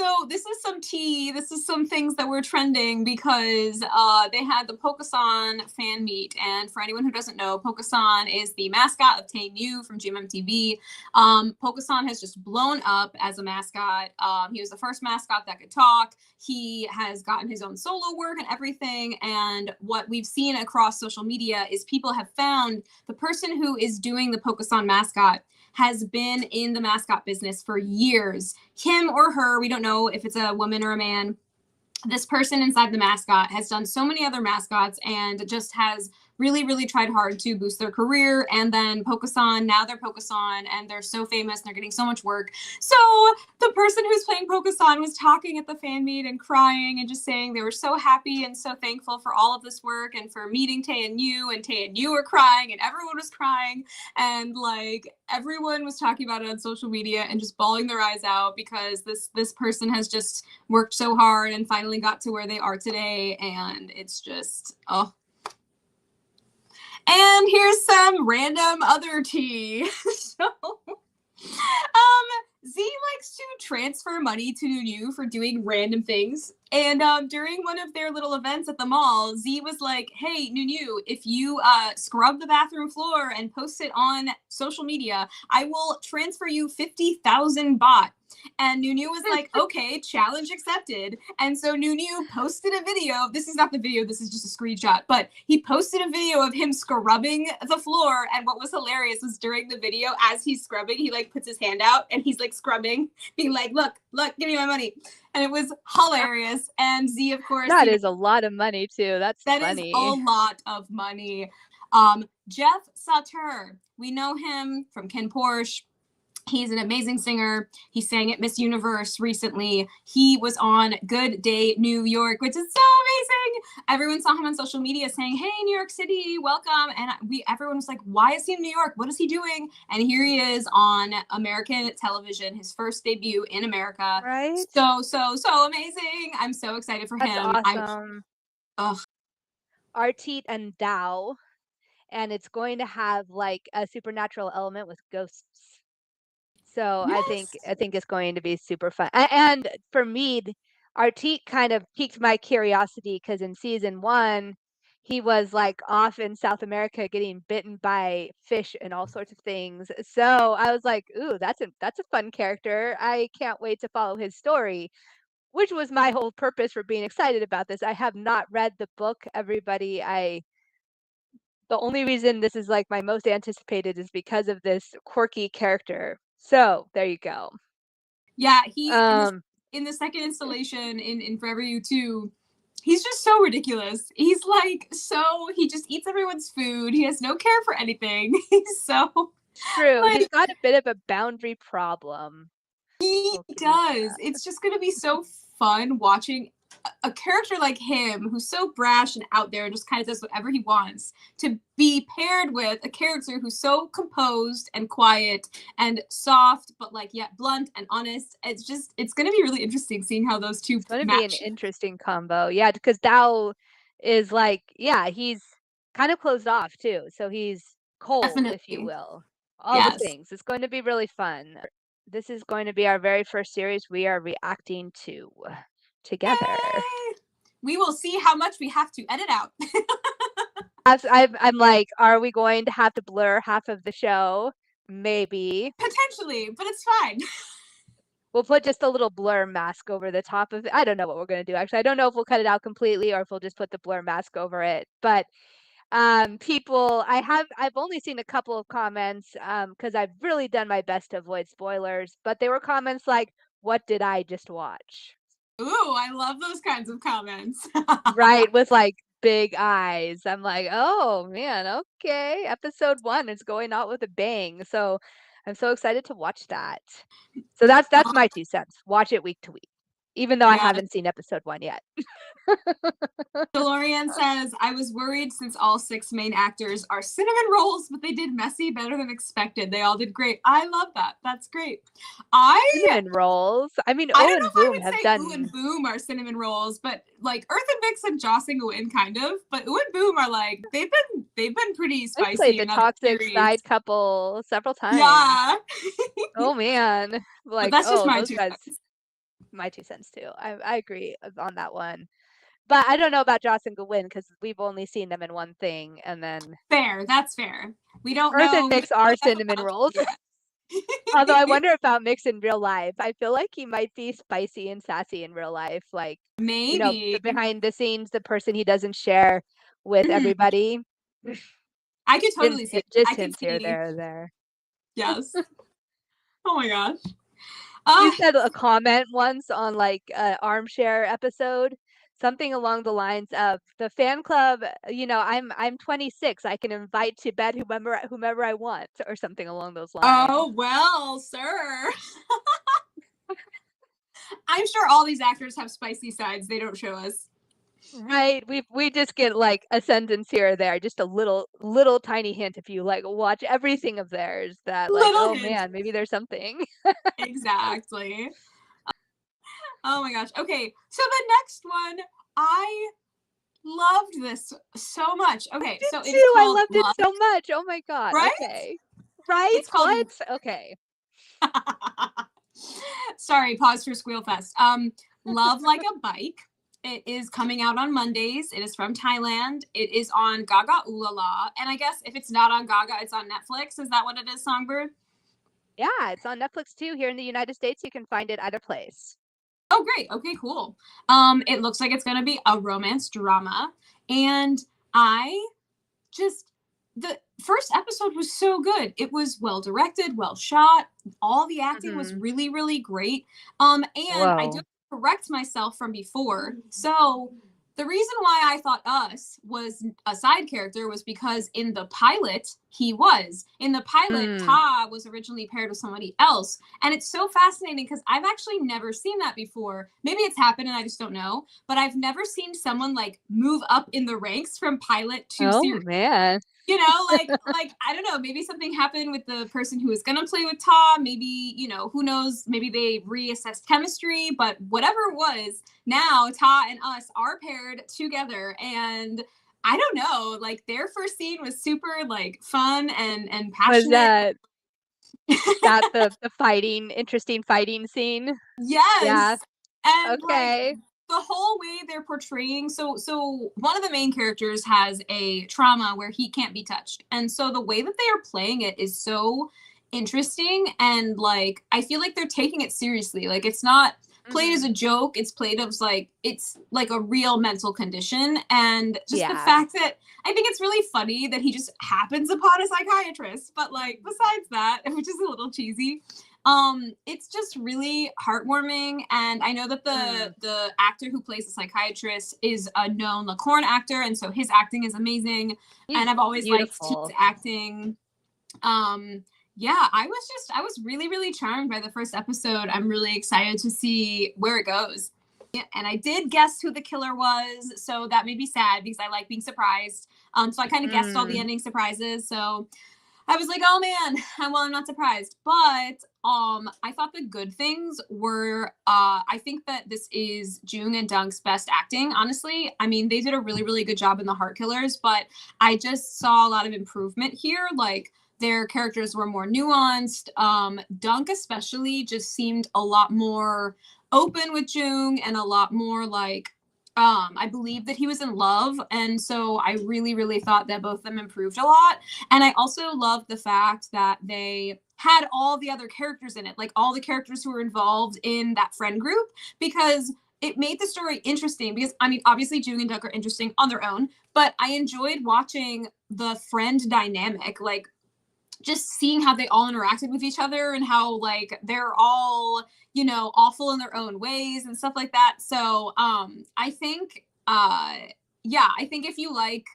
So this is some tea. This is some things that were trending because they had the Pokesan fan meet. And for anyone who doesn't know, Pokesan is the mascot of Tae from GMMTV. Pokesan has just blown up as a mascot. He was the first mascot that could talk. He has gotten his own solo work and everything. And what we've seen across social media is people have found the person who is doing the Pokesan mascot has been in the mascot business for years. Him or her, we don't know if it's a woman or a man. This person inside the mascot has done so many other mascots and just has really, really tried hard to boost their career. And then Pokesan, now they're Pokesan and they're so famous and they're getting so much work. So the person who's playing Pokesan was talking at the fan meet and crying and just saying they were so happy and so thankful for all of this work and for meeting Tae and Yu were crying and everyone was crying. And like everyone was talking about it on social media and just bawling their eyes out because this person has just worked so hard and finally got to where they are today. And it's just, oh. And here's some random other tea. So, Z likes to transfer money to Nunu for doing random things. And during one of their little events at the mall, Z was like, hey, Nunu, if you scrub the bathroom floor and post it on social media, I will transfer you 50,000 baht. And Nunu was like, okay, challenge accepted. And so Nunu posted a video. This is not the video. This is just a screenshot. But he posted a video of him scrubbing the floor. And what was hilarious was during the video, as he's scrubbing, he like puts his hand out and he's like scrubbing, being like, look, give me my money. And it was hilarious. And Z, of course. That is a lot of money, too. That funny. Is a lot of money. Jeff Sauter, we know him from Ken Porsche. He's an amazing singer. He sang at Miss Universe recently. He was on Good Day New York, which is so amazing. Everyone saw him on social media saying, hey, New York City, welcome. And everyone was like, why is he in New York? What is he doing? And here he is on American television, his first debut in America. Right? So amazing. I'm so excited for him. Awesome. Artit and Dao. And it's going to have like a supernatural element with ghosts. So yes. I think it's going to be super fun. And for me, Artit kind of piqued my curiosity because in season 1, he was like off in South America getting bitten by fish and all sorts of things. So I was like, ooh, that's a fun character. I can't wait to follow his story, which was my whole purpose for being excited about this. I have not read the book, everybody. The only reason this is like my most anticipated is because of this quirky character. So there you go. Yeah, he in the second installation in Forever You 2, he's just so ridiculous. He's like he just eats everyone's food. He has no care for anything. He's so true. Like, he's got a bit of a boundary problem. He does. It's just gonna be so fun watching a character like him who's so brash and out there and just kind of does whatever he wants to be paired with a character who's so composed and quiet and soft but like yet blunt and honest. It's gonna be really interesting seeing how those two match. It's gonna be an interesting combo. Yeah, because Dao is like, yeah, he's kind of closed off too. So he's cold, definitely, if you will. All the things. It's going to be really fun. This is going to be our very first series we are reacting to together. Yay! We will see how much we have to edit out. I'm like, are we going to have to blur half of the show? Maybe. Potentially, but it's fine. We'll put just a little blur mask over the top of it. I don't know what we're going to do, actually. I don't know if we'll cut it out completely or if we'll just put the blur mask over it. But people, I've only seen a couple of comments because I've really done my best to avoid spoilers. But they were comments like, what did I just watch? Ooh, I love those kinds of comments. Right, with like big eyes. I'm like, oh man, okay. Episode 1 is going out with a bang. So I'm so excited to watch that. So that's my 2 cents. Watch it week to week, even though I haven't seen episode 1 yet. DeLorean says, I was worried since all 6 main actors are cinnamon rolls, but they did messy better than expected. They all did great. I love that. That's great. Cinnamon rolls. I mean, Oh and Boom have done. Oo and Boom are cinnamon rolls, but like Earth and Vix and Jossing Nguyen kind of. But Oo and Boom are like they've been pretty spicy. They played the toxic side couple several times. Yeah. Oh man, like but that's just my those 2 guys. cents. my 2 cents too. I agree on that one. But I don't know about Joss and Gwen because we've only seen them in one thing, and then Fair, that's fair. We don't Earth and know Mix are enough cinnamon about rolls. them Although I yet. wonder about Mix in real life. I feel like he might be spicy and sassy in real life, like, Maybe. the behind the scenes, the person he doesn't share with Mhm. everybody. I could Hints, totally see it. just I could hints here, see. there, there. Yes. Oh my gosh. He Uh, said a comment once on like a armchair episode, something along the lines of the fan club, I'm 26. I can invite to bed whomever I want, or something along those lines. oh well, sir. I'm sure all these actors have spicy sides they don't show us. Right. We just get like a sentence here or there, just a little tiny hint if you like watch everything of theirs that like, Little oh hint. man, maybe there's something. Exactly. Oh my gosh. Okay, so the next one, I loved this so much. Okay, Did so it is too. I called loved it Love, so much. Oh my God. right? Okay. Right? It's called What? Okay. Sorry, pause for Squeal Fest. Love Like a Bike. It is coming out on Mondays. It is from Thailand. It is on Gaga Ooh La La. And I guess if it's not on Gaga, it's on Netflix. Is that what it is, Songbird? Yeah, it's on Netflix too. Here in the United States, you can find it at a place. Oh, great. Okay, cool. It looks like it's gonna be a romance drama. And I just the first episode was so good. It was well directed, well shot. All the acting was Mhm. really, really great. And I do Whoa. correct myself from before. So the reason why I thought Us was a side character was because in the pilot, he was. In the pilot, Mm. Ta was originally paired with somebody else. And it's so fascinating because I've actually never seen that before. Maybe it's happened and I just don't know. But I've never seen someone like move up in the ranks from pilot to Oh series. man. Like I don't know, maybe something happened with the person who was gonna play with Tom. Maybe, who knows, maybe they reassessed chemistry, but whatever it was, now Ta and Us are paired together. And I don't know, like their first scene was super like fun and Was passionate. that the fighting, interesting fighting scene? Yeah. Yes. And like Okay. the whole way they're portraying, so one of the main characters has a trauma where he can't be touched. And so the way that they are playing it is so interesting, and like I feel like they're taking it seriously. Like it's not played as Mhm. a joke, it's played as like it's like a real mental condition. And just the Yeah. fact that I think it's really funny that he just happens upon a psychiatrist, but like besides that, which is a little cheesy, it's just really heartwarming. And I know that Mm. the actor who plays the psychiatrist is a known Lacorn actor, and so his acting is amazing. And He's I've always liked his beautiful. acting. Yeah, I was really, really charmed by the first episode. I'm really excited to see where it goes. Yeah, and I did guess who the killer was, so that made me sad because I like being surprised. So I kind of guessed all the Mm. ending surprises. So I was like, oh man, well, I'm not surprised. But I thought the good things were I think that this is Jung and Dunk's best acting, honestly. I mean, they did a really, really good job in the Heart Killers, but I just saw a lot of improvement here. Like their characters were more nuanced. Dunk especially just seemed a lot more open with Jung and a lot more like I believe that he was in love. And so I really, really thought that both of them improved a lot. And I also loved the fact that they had all the other characters in it, like all the characters who were involved in that friend group, because it made the story interesting. Because I mean, obviously, Jung and Duck are interesting on their own, but I enjoyed watching the friend dynamic, like just seeing how they all interacted with each other and how like they're all awful in their own ways and stuff like that. So I think yeah, I think if you like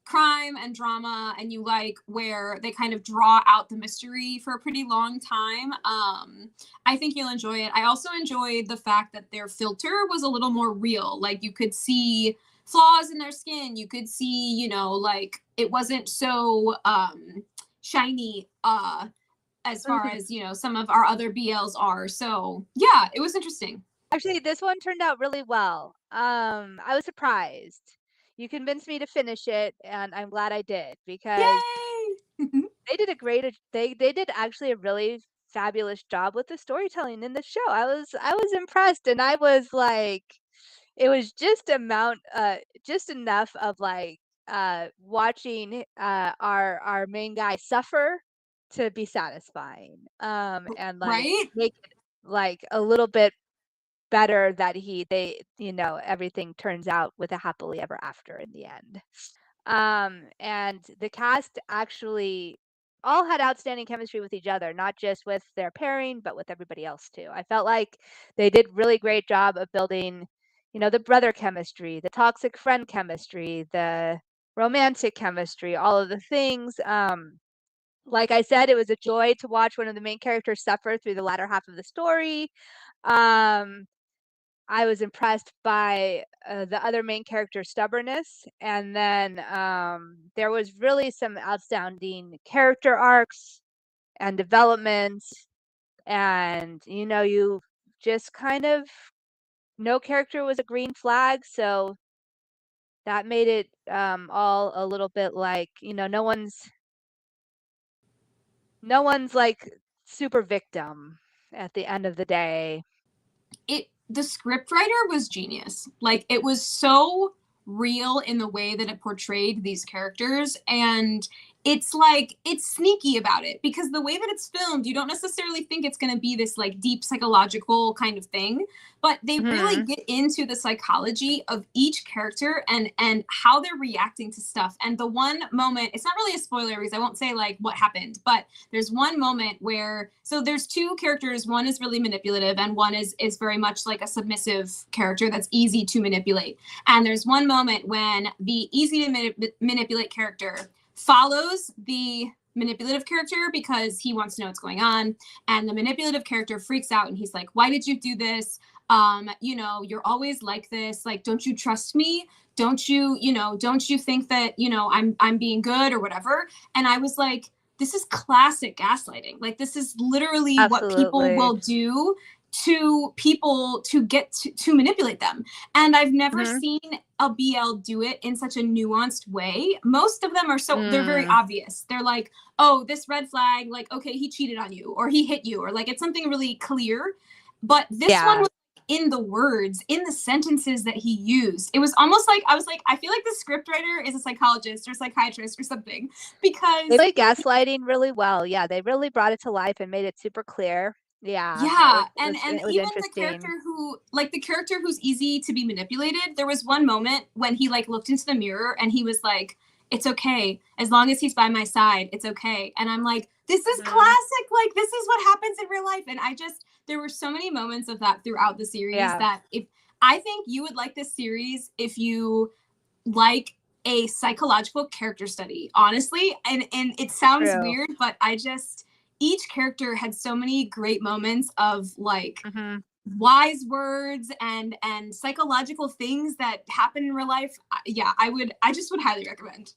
crime and drama and you like where they kind of draw out the mystery for a pretty long time, I think you'll enjoy it. I also enjoyed the fact that their filter was a little more real. Like you could see flaws in their skin, you could see, like it wasn't so shiny as far Mhm. as some of our other BLs are. So yeah, it was interesting. Actually, this one turned out really well. I was surprised. You convinced me to finish it, and I'm glad I did because Yay. they did a great they did actually a really fabulous job with the storytelling in the show. I was impressed, and I was like, it was just enough of like watching our main guy suffer to be satisfying. And like Right? make it like a little bit better that everything turns out with a happily ever after in the end. And the cast actually all had outstanding chemistry with each other, not just with their pairing, but with everybody else too. I felt like they did really great job of building, the brother chemistry, the toxic friend chemistry, the romantic chemistry, all of the things. Like I said, it was a joy to watch one of the main characters suffer through the latter half of the story. Um, I was impressed by the other main character's stubbornness, and then there was really some outstanding character arcs and development, and you just kind of no character was a green flag, so that made it all a little bit like no one's like super victim at the end of the day. The script writer was genius. Like, it was so real in the way that it portrayed these characters, and it's like it's sneaky about it because the way that it's filmed, you don't necessarily think it's going to be this like deep psychological kind of thing, but they really Mhm. get into the psychology of each character and how they're reacting to stuff. And the one moment, it's not really a spoiler because I won't say like what happened, but there's one moment where, so there's two characters, one is really manipulative and one is very much like a submissive character that's easy to manipulate. And there's one moment when the easy to manipulate character follows the manipulative character because he wants to know what's going on, and the manipulative character freaks out and he's like, why did you do this? You're always like this, like, don't you trust me? Don't you think that I'm being good or whatever? And I was like, this is classic gaslighting. Like, this is literally what people Absolutely. will do to people to get to manipulate them. And I've never Mhm. seen a BL do it in such a nuanced way. Most of them are they're very Mm. obvious. They're like, oh, this red flag, like, okay, he cheated on you or he hit you, or like it's something really clear. But this one Yeah. was in the words, in the sentences that he used. It was almost like I was like, I feel like the scriptwriter is a psychologist or psychiatrist or something, They because played gaslighting really well. Yeah, they really brought it to life and made it super clear. Yeah, it yeah, was it and was and it was even the character interesting. who's easy to be manipulated, there was one moment when he like looked into the mirror and he was like, it's okay as long as he's by my side, it's okay. And I'm like, this is Mhm. classic, like this is what happens in real life. And I just, there were so many moments of that throughout the series Yeah, that, if I think you would like this series if you like a psychological character study, honestly. And it sounds true. weird, but I just, each character had so many great moments of like Mhm. wise words and psychological things that happen in real life. Yeah, I just would highly recommend.